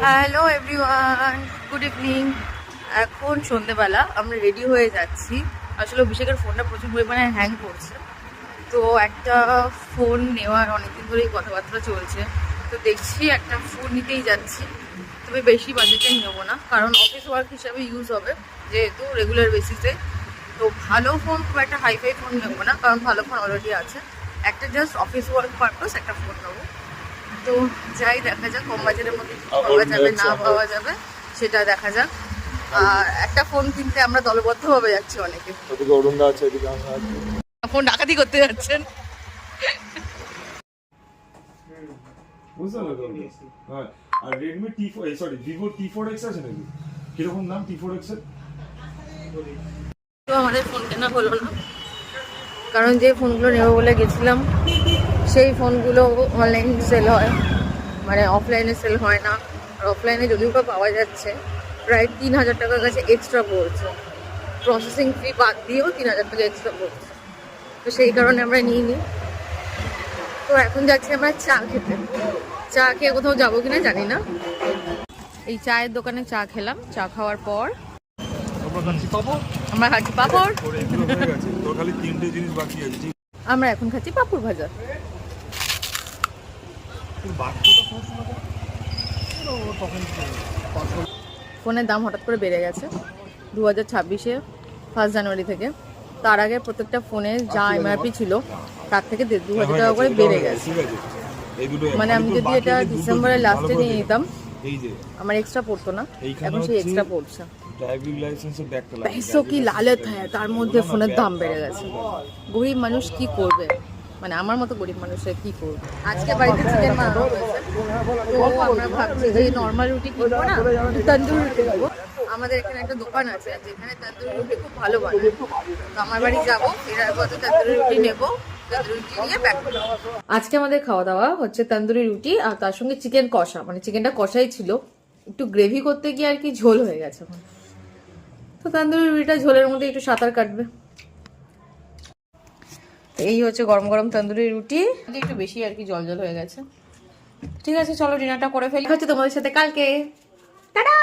Hello everyone, good evening. এখন সন্ধেবেলা আমরা রেডি হয়ে যাচ্ছি। আসলে অভিষেকের ফোনটা প্রচুর পরিমাণে হ্যাং করছে, তো একটা ফোন নেওয়ার অনেকদিন ধরেই কথাবার্তা চলছে। তো দেখছি একটা ফোন নিতেই যাচ্ছি, তবে বেশি বাজেটের নেবো না, কারণ অফিস ওয়ার্ক হিসাবে ইউজ হবে যেহেতু রেগুলার বেসিসে। তো ভালো ফোন, খুব একটা হাইফাই ফোন নেবো না, কারণ ভালো ফোন অলরেডি আছে। একটা জাস্ট অফিস ওয়ার্ক পারপাস একটা ফোন নেবো। তো যাই, দেখা যাক কম বাজেটের মধ্যে কি পাওয়া যাবে না পাওয়া যাবে সেটা দেখা যাক। আর একটা ফোন কিনতে আমরা দলবদ্ধভাবে যাচ্ছি অনেকে। ফোন ডাকাতি করতে যাচ্ছেন। আর Redmi T4 sorry Vivo T4X আছে নাকি? কিরকম দাম T4X এর? তো আমাদের ফোন কেনা হলো না, কারণ যে ফোনগুলো নেবো বলে গেছিলাম সেই ফোনগুলো অনলাইন সেল হয়, মানে অফলাইনে সেল হয় না। আর অফলাইনে যদিও বা পাওয়া যাচ্ছে প্রায় 3,000 টাকার কাছে এক্সট্রা পড়ছে, প্রসেসিং ফি বাদ দিয়েও 3,000 টাকা এক্সট্রা পড়ছে। তো সেই কারণে আমরা নিইনি। তো এখন যাচ্ছি আমরা চা খেতে। চা খেয়ে কোথাও যাবো কিনা জানি না। এই চায়ের দোকানে চা খেলাম, চা খাওয়ার পর আমরা খাচ্ছি পাপড়। আমরা এখন খাচ্ছি পাপড় ভাজা। ফোনের দাম হঠাৎ করে বেড়ে গেছে 2026-এ 1 জানুয়ারি থেকে। তার আগে প্রত্যেকটা ফোনে যা এমআরপি ছিল তার থেকে 2,000 টাকা করে বেড়ে গেছে। মানে আমি যদি এটা ডিসেম্বরের লাস্টে নিয়ে নিতাম আমার এক্সট্রা পড়তো না, এখন সেই এক্সট্রা পড়ছে। पैसों की लालच है, তার মধ্যে ফোনের দাম বেড়ে গেছে। গরিব মানুষ কি করবে, মানে আমার মতো গরিব মানুষের কি করবে। আজকে বাড়িতে চিকেন বানানো হয়েছে, তো আমরা ভাবছি যে নর্মাল রুটি কিনবো না, তন্দুরি রুটি নেবো। আমাদের এখানে একটা দোকান আছে যেখানে তন্দুরি রুটি খুব ভালো বানায়। তো আমার বাড়ি যাবো, এর পর তন্দুরি রুটি নেবো, তন্দুরি রুটি নিয়ে ব্যাক করবো। আজকে আমাদের খাওয়া দাওয়া হচ্ছে তন্দুরি রুটি আর তার সঙ্গে চিকেন কষা, মানে চিকেনটা কষাই ছিল, একটু গ্রেভি করতে গিয়ে আর কি ঝোল হয়ে গেছে। তো তন্দুরি রুটিটা ঝোলের মধ্যে একটু সাঁতার কাটবে। এই হচ্ছে গরম গরম তন্দুরি রুটি, একটু বেশি আর কি জল জল হয়ে গেছে। ঠিক আছে, চলো ডিনারটা করে ফেলি, হচ্ছে তোমাদের সাথে কালকে। টাটা।